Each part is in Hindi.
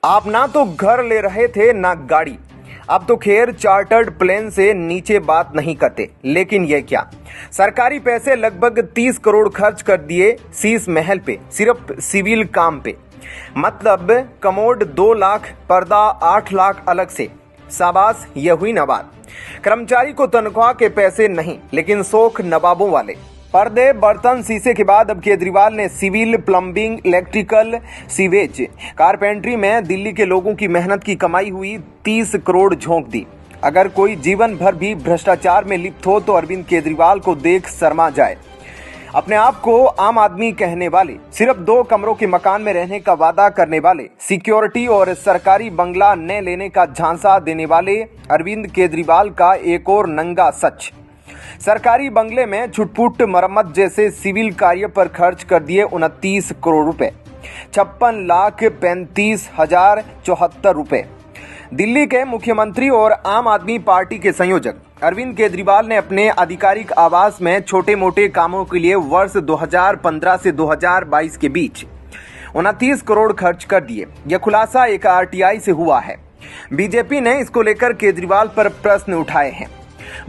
आप ना तो घर ले रहे थे ना गाड़ी। अब तो खैर चार्टर्ड प्लेन से नीचे बात नहीं करते, लेकिन ये क्या, सरकारी पैसे लगभग 30 करोड़ खर्च कर दिए शीश महल पे, सिर्फ सिविल काम पे। मतलब कमोड 2 लाख, पर्दा 8 लाख अलग से। शाबाश, ये हुई ना बात। कर्मचारी को तनख्वाह के पैसे नहीं, लेकिन शौक नवाबों वाले। पर्दे, बर्तन, शीशे के बाद अब केजरीवाल ने civil, plumbing, electrical, sewage, carpentry में दिल्ली के लोगों की मेहनत की कमाई हुई 30 करोड़ झोंक दी। अगर कोई जीवन भर भी भ्रष्टाचार में लिप्त हो तो अरविंद केजरीवाल को देख शर्मा जाए। अपने आप को आम आदमी कहने वाले, सिर्फ 2 कमरों के मकान में रहने का वादा करने वाले, सिक्योरिटी और सरकारी बंगला न लेने का झांसा देने वाले अरविंद केजरीवाल का एक और नंगा सच। सरकारी बंगले में छुटपुट मरम्मत जैसे सिविल कार्य पर खर्च कर दिए 29 करोड़ रुपए, 56,35,074 रुपए। दिल्ली के मुख्यमंत्री और आम आदमी पार्टी के संयोजक अरविंद केजरीवाल ने अपने आधिकारिक आवास में छोटे मोटे कामों के लिए वर्ष 2015 से 2022 के बीच 29 करोड़ खर्च कर दिए। यह खुलासा एक आरटीआई से हुआ है। बीजेपी ने इसको लेकर केजरीवाल पर प्रश्न उठाए हैं।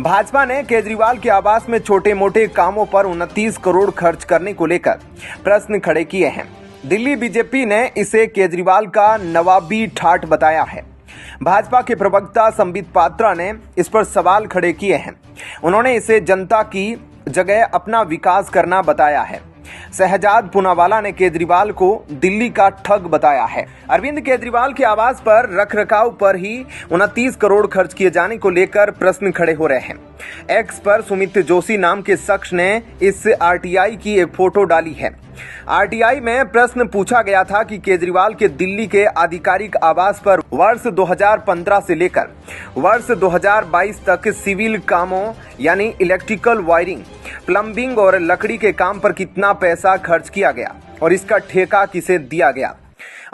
भाजपा ने केजरीवाल के आवास में छोटे मोटे कामों पर 29 करोड़ खर्च करने को लेकर प्रश्न खड़े किए हैं। दिल्ली बीजेपी ने इसे केजरीवाल का नवाबी ठाठ बताया है। भाजपा के प्रवक्ता संबित पात्रा ने इस पर सवाल खड़े किए हैं। उन्होंने इसे जनता की जगह अपना विकास करना बताया है। शहजाद पूनावाला ने केजरीवाल को दिल्ली का ठग बताया है। अरविंद केजरीवाल के आवास पर रखरखाव पर ही 29 करोड़ खर्च किए जाने को लेकर प्रश्न खड़े हो रहे हैं। एक्स पर सुमित जोशी नाम के शख्स ने इस आरटीआई की एक फोटो डाली है। आरटीआई में प्रश्न पूछा गया था कि केजरीवाल के दिल्ली के आधिकारिक आवास पर वर्ष 2015 से लेकर वर्ष 2022 तक सिविल कामों यानी इलेक्ट्रिकल वायरिंग, प्लम्बिंग और लकड़ी के काम पर कितना पैसा खर्च किया गया और इसका ठेका किसे दिया गया।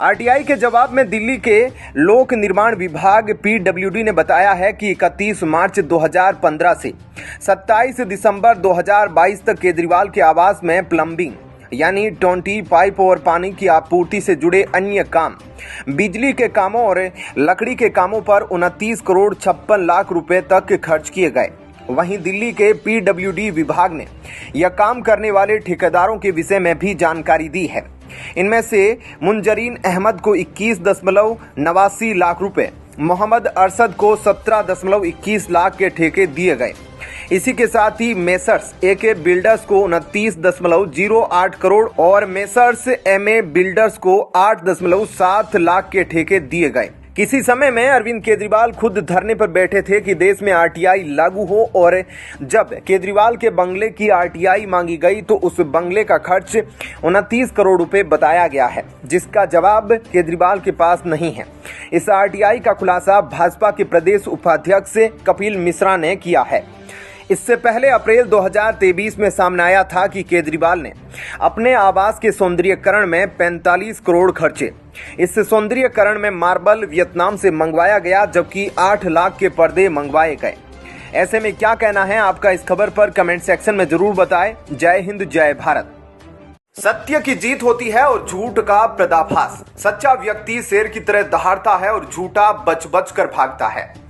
आरटीआई के जवाब में दिल्ली के लोक निर्माण विभाग पीडब्ल्यूडी ने बताया है कि 31 मार्च 2015 से 27 दिसंबर 2022 तक केजरीवाल के आवास में प्लम्बिंग यानी 20 पाइप और पानी की आपूर्ति से जुड़े अन्य काम, बिजली के कामों और लकड़ी के कामों पर 29 करोड़ 56 लाख रुपए तक खर्च किए गए। वहीं दिल्ली के पीडब्ल्यूडी विभाग ने यह काम करने वाले ठेकेदारों के विषय में भी जानकारी दी है। इनमें से मुंजरीन अहमद को 21.89 लाख रुपए, मोहम्मद अरशद को 17.21 लाख के ठेके दिए गए। इसी के साथ ही मेसर्स एके बिल्डर्स को 29.08 करोड़ और मेसर्स एमए बिल्डर्स को 8.7 लाख के ठेके दिए गए। किसी समय में अरविंद केजरीवाल खुद धरने पर बैठे थे कि देश में आरटीआई लागू हो, और जब केजरीवाल के बंगले की आरटीआई मांगी गई तो उस बंगले का खर्च 29 करोड़ रुपए बताया गया है, जिसका जवाब केजरीवाल के पास नहीं है। इस आरटीआई का खुलासा भाजपा के प्रदेश उपाध्यक्ष कपिल मिश्रा ने किया है। इससे पहले अप्रैल 2023 में सामने आया था कि केजरीवाल ने अपने आवास के सौंदर्यीकरण में 45 करोड़ खर्चे। इस सौंदर्यीकरण में मार्बल वियतनाम से मंगवाया गया, जबकि 8 लाख के पर्दे मंगवाए गए। ऐसे में क्या कहना है आपका इस खबर पर कमेंट सेक्शन में जरूर बताएं। जय हिंद, जय भारत। सत्य की जीत होती है और झूठ का पर्दाफाश। सच्चा व्यक्ति शेर की तरह दहाड़ता है और झूठा बच बच कर भागता है।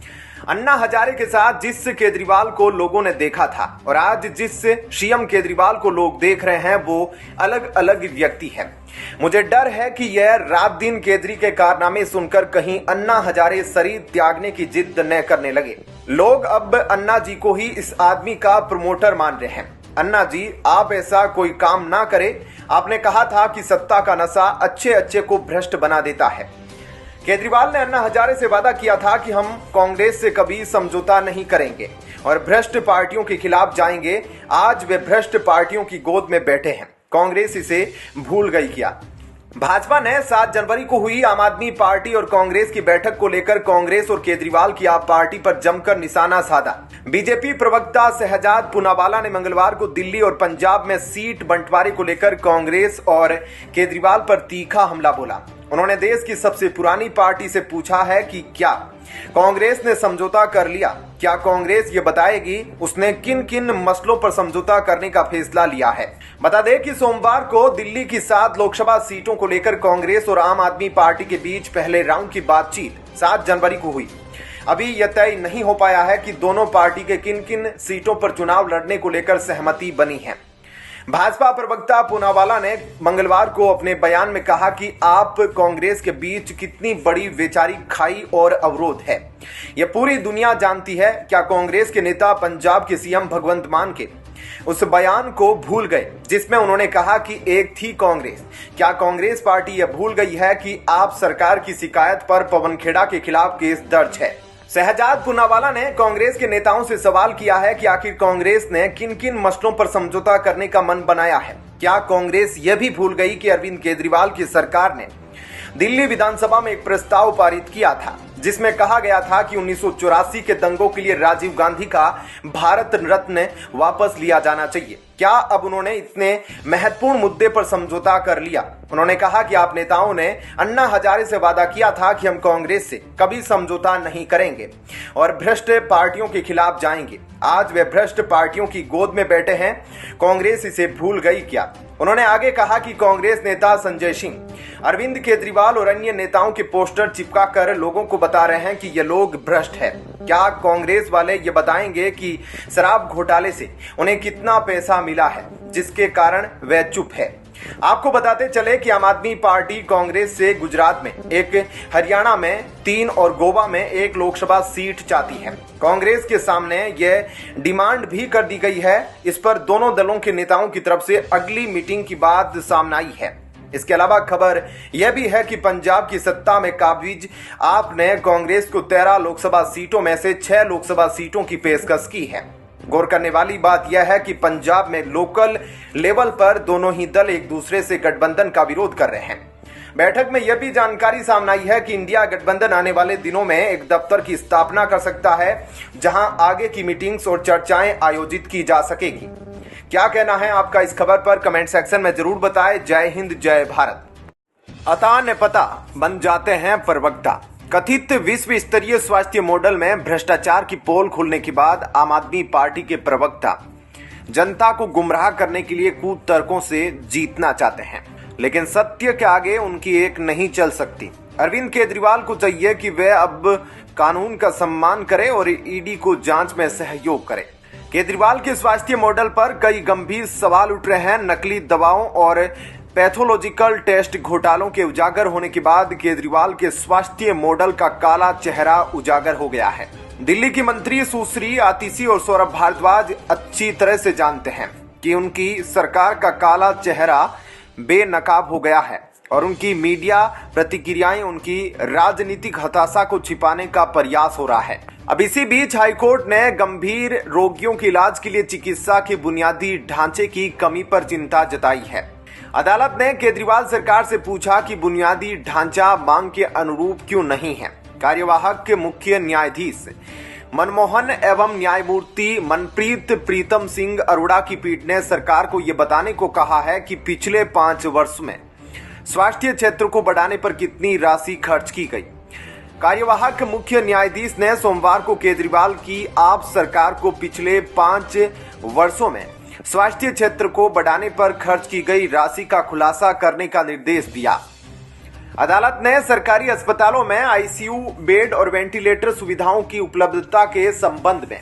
अन्ना हजारे के साथ जिस केजरीवाल को लोगों ने देखा था और आज जिस सीएम केजरीवाल को लोग देख रहे हैं, वो अलग अलग व्यक्ति है। मुझे डर है कि यह रात दिन केजरी के कारनामे सुनकर कहीं अन्ना हजारे शरीर त्यागने की जिद न करने लगे। लोग अब अन्ना जी को ही इस आदमी का प्रमोटर मान रहे हैं। अन्ना जी, आप ऐसा कोई काम ना करें। आपने कहा था कि सत्ता का नशा अच्छे अच्छे को भ्रष्ट बना देता है। केजरीवाल ने अन्ना हजारे से वादा किया था कि हम कांग्रेस से कभी समझौता नहीं करेंगे और भ्रष्ट पार्टियों के खिलाफ जाएंगे। आज वे भ्रष्ट पार्टियों की गोद में बैठे हैं। कांग्रेस इसे भूल गई क्या? भाजपा ने 7 जनवरी को हुई आम आदमी पार्टी और कांग्रेस की बैठक को लेकर कांग्रेस और केजरीवाल की आप पार्टी पर जमकर निशाना साधा। बीजेपी प्रवक्ता शहजाद पूनावाला ने मंगलवार को दिल्ली और पंजाब में सीट बंटवारे को लेकर कांग्रेस और केजरीवाल पर तीखा हमला बोला। उन्होंने देश की सबसे पुरानी पार्टी से पूछा है कि क्या कांग्रेस ने समझौता कर लिया। क्या कांग्रेस ये बताएगी उसने किन किन मसलों पर समझौता करने का फैसला लिया है। बता दें कि सोमवार को दिल्ली की 7 लोकसभा सीटों को लेकर कांग्रेस और आम आदमी पार्टी के बीच पहले राउंड की बातचीत 7 जनवरी को हुई। अभी यह तय नहीं हो पाया है कि दोनों पार्टी के किन किन सीटों पर चुनाव लड़ने को लेकर सहमति बनी है। भाजपा प्रवक्ता पूनावाला ने मंगलवार को अपने बयान में कहा कि आप कांग्रेस के बीच कितनी बड़ी वैचारिक खाई और अवरोध है, यह पूरी दुनिया जानती है। क्या कांग्रेस के नेता पंजाब के सीएम भगवंत मान के उस बयान को भूल गए जिसमें उन्होंने कहा कि एक थी कांग्रेस। क्या कांग्रेस पार्टी यह भूल गई है कि आप सरकार की शिकायत पर पवन खेड़ा के खिलाफ केस दर्ज है। शहजाद पूनावाला ने कांग्रेस के नेताओं से सवाल किया है कि आखिर कांग्रेस ने किन किन मसलों पर समझौता करने का मन बनाया है। क्या कांग्रेस यह भी भूल गई कि अरविंद केजरीवाल की सरकार ने दिल्ली विधानसभा में एक प्रस्ताव पारित किया था जिसमें कहा गया था कि 1984 के दंगों के लिए राजीव गांधी का भारत रत्न वापस लिया जाना चाहिए। क्या अब उन्होंने इतने महत्वपूर्ण मुद्दे पर समझौता कर लिया। उन्होंने कहा कि आप नेताओं ने अन्ना हजारे से वादा किया था कि हम कांग्रेस से कभी समझौता नहीं करेंगे और भ्रष्ट पार्टियों के खिलाफ जाएंगे। आज वे भ्रष्ट पार्टियों की गोद में बैठे हैं, कांग्रेस इसे भूल गई क्या। उन्होंने आगे कहा कि कांग्रेस नेता संजय सिंह अरविंद केजरीवाल और अन्य नेताओं के पोस्टर चिपका कर लोगों को बता रहे हैं कि ये लोग भ्रष्ट है। क्या कांग्रेस वाले ये बताएंगे कि शराब घोटाले से उन्हें कितना पैसा मिला है जिसके कारण वे चुप है। आपको बताते चले कि आम आदमी पार्टी कांग्रेस से गुजरात में एक, हरियाणा में 3 और गोवा में 1 लोकसभा सीट चाहती है। कांग्रेस के सामने यह डिमांड भी कर दी गई है। इस पर दोनों दलों के नेताओं की तरफ से अगली मीटिंग की बात सामने आई है। इसके अलावा खबर यह भी है कि पंजाब की सत्ता में काबिज आपने कांग्रेस को 13 लोकसभा सीटों में से 6 लोकसभा सीटों की पेशकश की है। गौर करने वाली बात यह है कि पंजाब में लोकल लेवल पर दोनों ही दल एक दूसरे से गठबंधन का विरोध कर रहे हैं। बैठक में यह भी जानकारी सामने आई है कि इंडिया गठबंधन आने वाले दिनों में एक दफ्तर की स्थापना कर सकता है जहां आगे की मीटिंग्स और चर्चाएं आयोजित की जा सकेगी। क्या कहना है आपका इस खबर पर कमेंट सेक्शन में जरूर बताएं। जय हिंद, जय भारत। अता ने पता बन जाते हैं प्रवक्ता। कथित विश्व स्तरीय स्वास्थ्य मॉडल में भ्रष्टाचार की पोल खुलने के बाद आम आदमी पार्टी के प्रवक्ता जनता को गुमराह करने के लिए कूट तर्कों से जीतना चाहते हैं, लेकिन सत्य के आगे उनकी एक नहीं चल सकती। अरविंद केजरीवाल को चाहिए कि वे अब कानून का सम्मान करें और ईडी को जांच में सहयोग करें। केजरीवाल के स्वास्थ्य मॉडल पर कई गंभीर सवाल उठ रहे हैं। नकली दवाओं और पैथोलॉजिकल टेस्ट घोटालों के उजागर होने के बाद केजरीवाल के स्वास्थ्य मॉडल का काला चेहरा उजागर हो गया है। दिल्ली की मंत्री सुश्री आतिशी और सौरभ भारद्वाज अच्छी तरह से जानते हैं कि उनकी सरकार का काला चेहरा बेनकाब हो गया है और उनकी मीडिया प्रतिक्रियाएं उनकी राजनीतिक हताशा को छिपाने का प्रयास हो रहा है। अब इसी बीच हाईकोर्ट ने गंभीर रोगियों के इलाज के लिए चिकित्सा के बुनियादी ढांचे की कमी पर चिंता जताई है। अदालत ने केजरीवाल सरकार से पूछा कि बुनियादी ढांचा मांग के अनुरूप क्यों नहीं है। कार्यवाहक के मुख्य न्यायाधीश मनमोहन एवं न्यायमूर्ति मनप्रीत प्रीतम सिंह अरोड़ा की पीठ ने सरकार को यह बताने को कहा है कि पिछले 5 वर्ष में स्वास्थ्य क्षेत्र को बढ़ाने पर कितनी राशि खर्च की गई। कार्यवाहक मुख्य न्यायाधीश ने सोमवार को केजरीवाल की आप सरकार को पिछले 5 वर्षों में स्वास्थ्य क्षेत्र को बढ़ाने पर खर्च की गई राशि का खुलासा करने का निर्देश दिया। अदालत ने सरकारी अस्पतालों में आईसीयू बेड और वेंटिलेटर सुविधाओं की उपलब्धता के संबंध में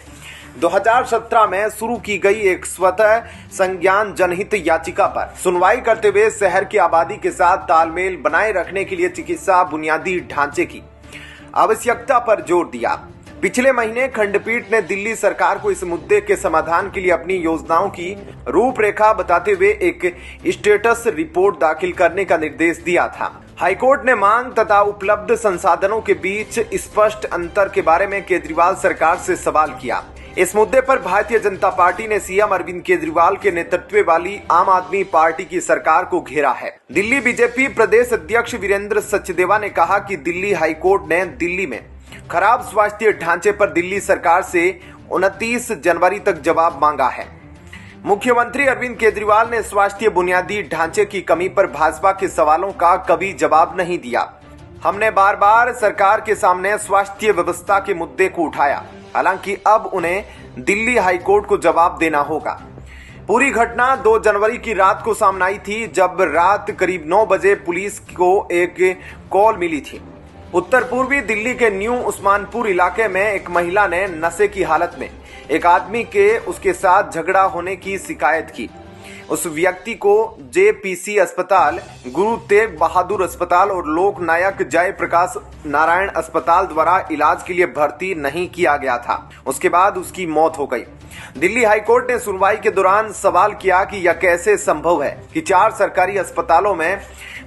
2017 में शुरू की गई एक स्वतः संज्ञान जनहित याचिका पर सुनवाई करते हुए शहर की आबादी के साथ तालमेल बनाए रखने के लिए चिकित्सा बुनियादी ढांचे की आवश्यकता पर जोर दिया। पिछले महीने खंडपीठ ने दिल्ली सरकार को इस मुद्दे के समाधान के लिए अपनी योजनाओं की रूपरेखा बताते हुए एक स्टेटस रिपोर्ट दाखिल करने का निर्देश दिया था। हाईकोर्ट ने मांग तथा उपलब्ध संसाधनों के बीच स्पष्ट अंतर के बारे में केजरीवाल सरकार से सवाल किया। इस मुद्दे पर भारतीय जनता पार्टी ने सीएम अरविंद केजरीवाल के नेतृत्व वाली आम आदमी पार्टी की सरकार को घेरा है। दिल्ली बीजेपी प्रदेश अध्यक्ष वीरेंद्र सचदेवा ने कहा कि दिल्ली हाईकोर्ट ने दिल्ली में खराब स्वास्थ्य ढांचे पर दिल्ली सरकार से 29 जनवरी तक जवाब मांगा है। मुख्यमंत्री अरविंद केजरीवाल ने स्वास्थ्य बुनियादी ढांचे की कमी पर भाजपा के सवालों का कभी जवाब नहीं दिया। हमने बार बार सरकार के सामने स्वास्थ्य व्यवस्था के मुद्दे को उठाया, हालांकि अब उन्हें दिल्ली हाईकोर्ट को जवाब देना होगा। पूरी घटना 2 जनवरी की रात को सामने आई थी, जब रात करीब 9 बजे पुलिस को एक कॉल मिली थी। उत्तर पूर्वी दिल्ली के न्यू उस्मानपुर इलाके में एक महिला ने नशे की हालत में एक आदमी के उसके साथ झगड़ा होने की शिकायत की। उस व्यक्ति को जेपीसी अस्पताल, गुरु तेग बहादुर अस्पताल और लोक नायक जयप्रकाश नारायण अस्पताल द्वारा इलाज के लिए भर्ती नहीं किया गया था। उसके बाद उसकी मौत हो गई। दिल्ली हाईकोर्ट ने सुनवाई के दौरान सवाल किया कि यह कैसे संभव है कि 4 सरकारी अस्पतालों में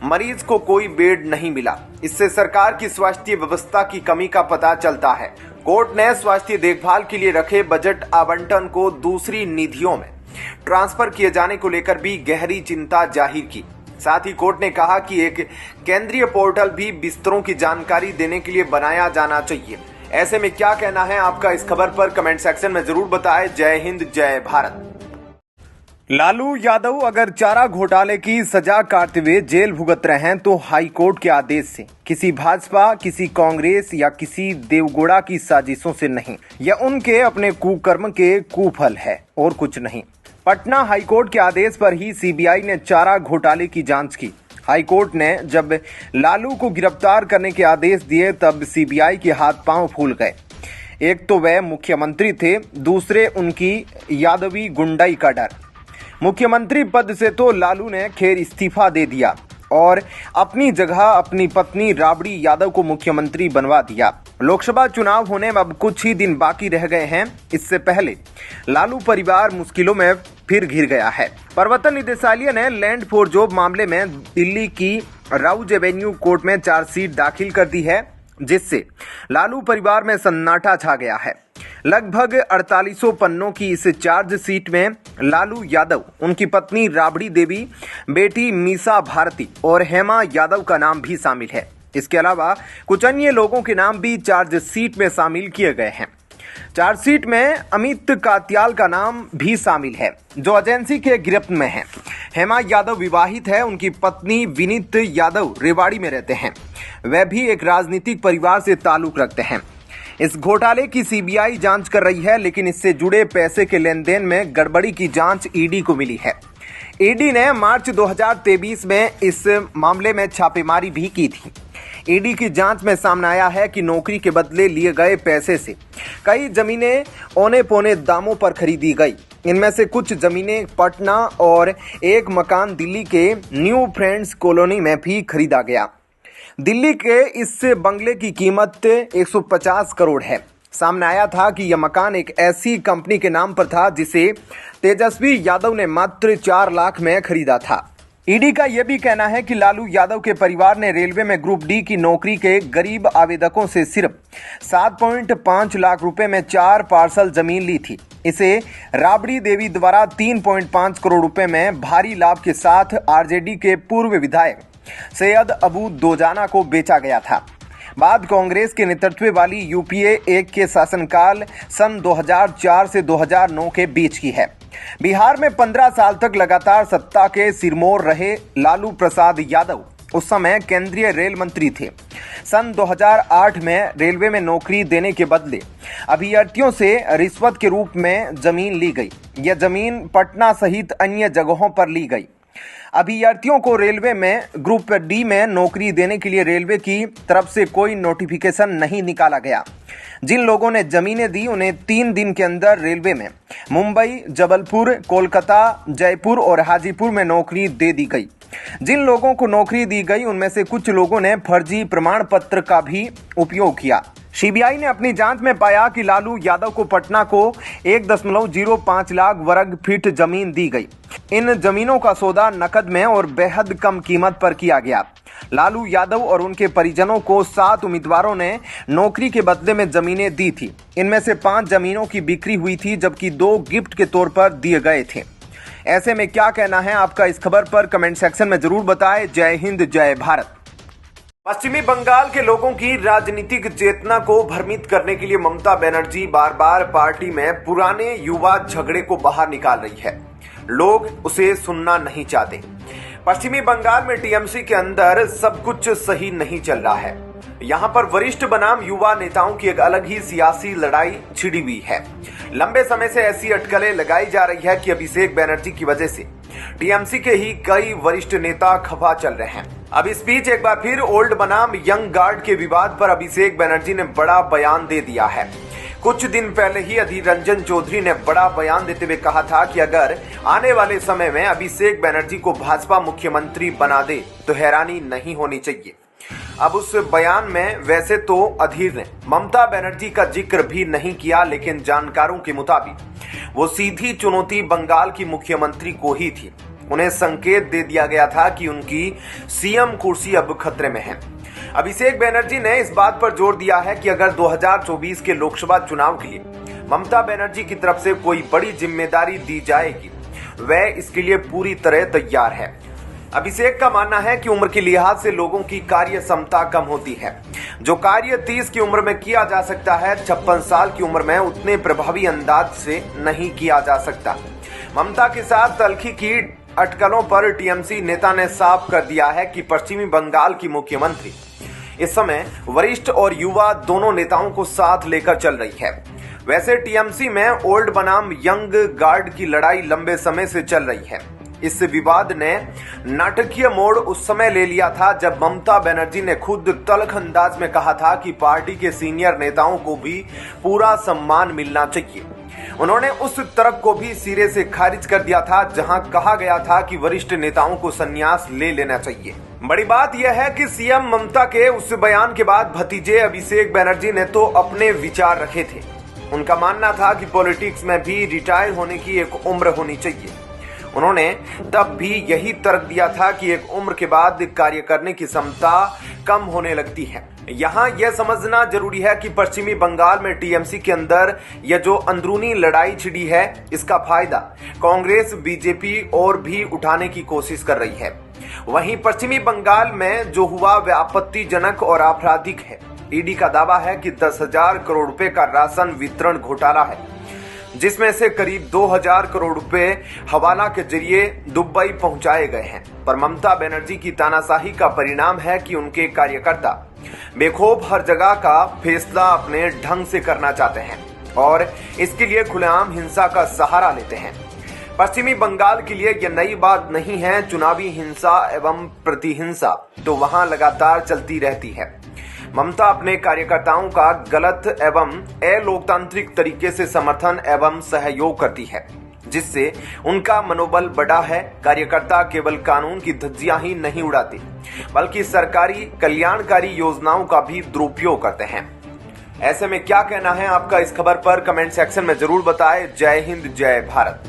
मरीज को कोई बेड नहीं मिला। इससे सरकार की स्वास्थ्य व्यवस्था की कमी का पता चलता है। कोर्ट ने स्वास्थ्य देखभाल के लिए रखे बजट आवंटन को दूसरी निधियों में ट्रांसफर किए जाने को लेकर भी गहरी चिंता जाहिर की। साथ ही कोर्ट ने कहा कि एक केंद्रीय पोर्टल भी बिस्तरों की जानकारी देने के लिए बनाया जाना चाहिए। ऐसे में क्या कहना है आपका इस खबर पर कमेंट सेक्शन में जरूर बताएं। जय हिंद, जय भारत। लालू यादव अगर चारा घोटाले की सजा काटते हुए जेल भुगत रहे हैं तो हाईकोर्ट के आदेश से, किसी भाजपा, किसी कांग्रेस या किसी देवगौड़ा की साजिशों से नहीं। यह उनके अपने कुकर्म के कुफल है और कुछ नहीं। पटना हाईकोर्ट के आदेश पर ही सीबीआई ने चारा घोटाले की जांच की। हाईकोर्ट ने जब लालू को गिरफ्तार करने के आदेश दिए तब सीबीआई के हाथ पांव फूल गए। एक तो वह मुख्यमंत्री थे, दूसरे उनकी यादवी गुंडाई का डर। मुख्यमंत्री पद से तो लालू ने खैर इस्तीफा दे दिया और अपनी जगह अपनी पत्नी राबड़ी यादव को मुख्यमंत्री बनवा दिया। लोकसभा चुनाव होने में अब कुछ ही दिन बाकी रह गए हैं। इससे पहले लालू परिवार मुश्किलों में फिर घिर गया है। प्रवर्तन निदेशालय ने लैंड फॉर जॉब मामले में दिल्ली की राउज एवेन्यू कोर्ट में चार्जशीट दाखिल कर दी है, जिससे लालू परिवार में सन्नाटा छा गया है। लगभग 4800 पन्नों की इस चार्जशीट में लालू यादव, उनकी पत्नी राबड़ी देवी, बेटी मीसा भारती और हेमा यादव का नाम भी शामिल है। इसके अलावा कुछ अन्य लोगों के नाम भी चार्जशीट में शामिल किए गए हैं। चार्जशीट में अमित कात्याल का नाम भी शामिल है, जो एजेंसी के गिरफ्त में है। हेमा यादव विवाहित है। उनकी पत्नी विनीत यादव रेवाड़ी में रहते हैं। वह भी एक राजनीतिक परिवार से ताल्लुक रखते हैं। इस घोटाले की सीबीआई जांच कर रही है, लेकिन इससे जुड़े पैसे के लेन देन में गड़बड़ी की जांच ईडी को मिली है। ईडी ने मार्च 2023 में इस मामले में छापेमारी भी की थी। ईडी की जांच में सामने आया है कि नौकरी के बदले लिए गए पैसे से कई जमीनें औने पौने दामों पर खरीदी गई। इनमें से कुछ जमीनें पटना और एक मकान दिल्ली के न्यू फ्रेंड्स कॉलोनी में भी खरीदा गया। दिल्ली के इस बंगले की कीमत 150 करोड़ है। सामने आया था कि यह मकान एक ऐसी कंपनी के नाम पर था जिसे तेजस्वी यादव ने मात्र 4 लाख में खरीदा था। ईडी का यह भी कहना है कि लालू यादव के परिवार ने रेलवे में ग्रुप डी की नौकरी के गरीब आवेदकों से सिर्फ 7.5 लाख रुपए में 4 पार्सल जमीन ली थी। इसे राबड़ी देवी द्वारा 3.5 करोड़ रुपए में भारी लाभ के साथ आरजेडी के पूर्व विधायक सैयद अबू दोजाना को बेचा गया था। बाद कांग्रेस के नेतृत्व वाली यूपीए 1 के शासनकाल सन 2004 से 2009 के बीच की है। बिहार में 15 साल तक लगातार सत्ता के सिरमौर रहे लालू प्रसाद यादव उस समय केंद्रीय रेल मंत्री थे। सन 2008 में रेलवे में नौकरी देने के बदले अभ्यर्थियों से रिश्वत के रूप में जमीन ली गई। यह जमीन पटना सहित अन्य जगहों पर ली गई। अभ्यर्थियों को रेलवे में ग्रुप डी में नौकरी देने के लिए रेलवे की तरफ से कोई नोटिफिकेशन नहीं निकाला गया। जिन लोगों ने जमीनें दी उन्हें 3 दिन के अंदर रेलवे में मुंबई, जबलपुर, कोलकाता, जयपुर और हाजीपुर में नौकरी दे दी गई। जिन लोगों को नौकरी दी गई उनमें से कुछ लोगों ने फर्जी प्रमाण पत्र का भी उपयोग किया। सीबीआई ने अपनी जांच में पाया कि लालू यादव को पटना को 1.05 लाख वर्ग फीट जमीन दी गई। इन जमीनों का सौदा नकद में और बेहद कम कीमत पर किया गया। लालू यादव और उनके परिजनों को 7 उम्मीदवारों ने नौकरी के बदले में जमीनें दी थी। इनमें से 5 जमीनों की बिक्री हुई थी, जबकि 2 गिफ्ट के तौर पर दिए गए थे। ऐसे में क्या कहना है आपका इस खबर पर कमेंट सेक्शन में जरूर बताएं। जय हिंद, जय भारत। पश्चिमी बंगाल के लोगों की राजनीतिक चेतना को भ्रमित करने के लिए ममता बनर्जी बार बार पार्टी में पुराने युवा झगड़े को बाहर निकाल रही है। लोग उसे सुनना नहीं चाहते। पश्चिमी बंगाल में टीएमसी के अंदर सब कुछ सही नहीं चल रहा है। यहाँ पर वरिष्ठ बनाम युवा नेताओं की एक अलग ही सियासी लड़ाई छिड़ी हुई है। लंबे समय से ऐसी अटकलें लगाई जा रही है कि अभिषेक बनर्जी की वजह से टीएमसी के ही कई वरिष्ठ नेता खफा चल रहे हैं। अब इस बीच एक बार फिर ओल्ड बनाम यंग गार्ड के विवाद पर अभिषेक बनर्जी ने बड़ा बयान दे दिया है। कुछ दिन पहले ही अधीर रंजन चौधरी ने बड़ा बयान देते हुए कहा था कि अगर आने वाले समय में अभिषेक बनर्जी को भाजपा मुख्यमंत्री बना दे तो हैरानी नहीं होनी चाहिए। अब उस बयान में वैसे तो अधीर ने ममता बनर्जी का जिक्र भी नहीं किया, लेकिन जानकारों के मुताबिक वो सीधी चुनौती बंगाल की मुख्यमंत्री को ही थी। उन्हें संकेत दे दिया गया था कि उनकी सीएम कुर्सी अब खतरे में है। अभिषेक बनर्जी ने इस बात पर जोर दिया है कि अगर 2024 के लोकसभा चुनाव के लिए ममता बनर्जी की तरफ से कोई बड़ी जिम्मेदारी दी जाएगी, वह इसके लिए पूरी तरह तैयार है। अभिषेक का मानना है कि उम्र के लिहाज से लोगों की कार्य क्षमता कम होती है। जो कार्य 30 की उम्र में किया जा सकता है, 56 साल की उम्र में उतने प्रभावी अंदाज से नहीं किया जा सकता। ममता के साथ तल्खी की अटकलों पर टीएमसी नेता ने साफ कर दिया है कि पश्चिमी बंगाल की मुख्यमंत्री इस समय वरिष्ठ और युवा दोनों नेताओं को साथ लेकर चल रही है। वैसे टीएमसी में ओल्ड बनाम यंग गार्ड की लड़ाई लंबे समय से चल रही है। इस विवाद ने नाटकीय मोड़ उस समय ले लिया था जब ममता बनर्जी ने खुद तल्ख अंदाज में कहा था कि पार्टी के सीनियर नेताओं को भी पूरा सम्मान मिलना चाहिए। उन्होंने उस तर्क को भी सिरे से खारिज कर दिया था जहां कहा गया था कि वरिष्ठ नेताओं को संन्यास ले लेना चाहिए। बड़ी बात यह है कि सीएम ममता के उस बयान के बाद भतीजे अभिषेक बनर्जी ने तो अपने विचार रखे थे। उनका मानना था कि पॉलिटिक्स में भी रिटायर होने की एक उम्र होनी चाहिए। उन्होंने तब भी यही तर्क दिया था कि एक उम्र के बाद कार्य करने की क्षमता कम होने लगती है। यहाँ यह समझना जरूरी है कि पश्चिमी बंगाल में टीएमसी के अंदर यह जो अंदरूनी लड़ाई छिड़ी है, इसका फायदा कांग्रेस बीजेपी और भी उठाने की कोशिश कर रही है। वहीं पश्चिमी बंगाल में जो हुआ वह आपत्तिजनक और आपराधिक है। ईडी का दावा है कि 10,000 करोड़ रुपए का राशन वितरण घोटाला है, जिसमें से करीब 2,000 करोड़ रुपए हवाला के जरिए दुबई पहुंचाए गए हैं। पर ममता बनर्जी की तानाशाही का परिणाम है कि उनके कार्यकर्ता बेखौफ हर जगह का फैसला अपने ढंग से करना चाहते हैं और इसके लिए खुलेआम हिंसा का सहारा लेते हैं। पश्चिमी बंगाल के लिए यह नई बात नहीं है। चुनावी हिंसा एवं प्रतिहिंसा तो वहां लगातार चलती रहती है। ममता अपने कार्यकर्ताओं का गलत एवं अलोकतांत्रिक तरीके से समर्थन एवं सहयोग करती है, जिससे उनका मनोबल बढ़ा है। कार्यकर्ता केवल कानून की धज्जियां ही नहीं उड़ाते, बल्कि सरकारी कल्याणकारी योजनाओं का भी दुरुपयोग करते हैं। ऐसे में क्या कहना है आपका इस खबर पर? कमेंट सेक्शन में जरूर बताएं। जय हिंद, जय भारत।